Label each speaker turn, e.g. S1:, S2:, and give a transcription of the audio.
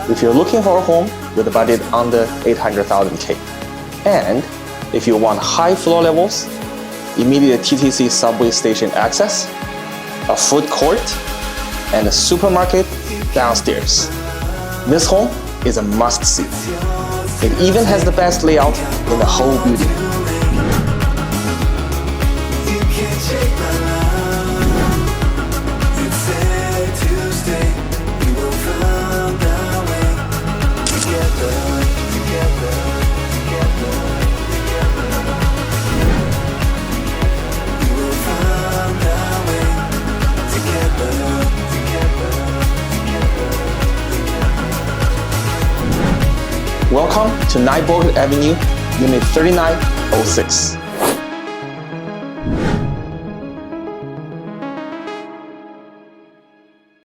S1: if you're looking for a home with a budget under 800,000 K. And if you want high floor levels, immediate TTC subway station access, a food court, and a supermarket downstairs, this home is a must-see. It even has the best layout in the whole building. Welcome to 9 Bogert Avenue, Unit 3906.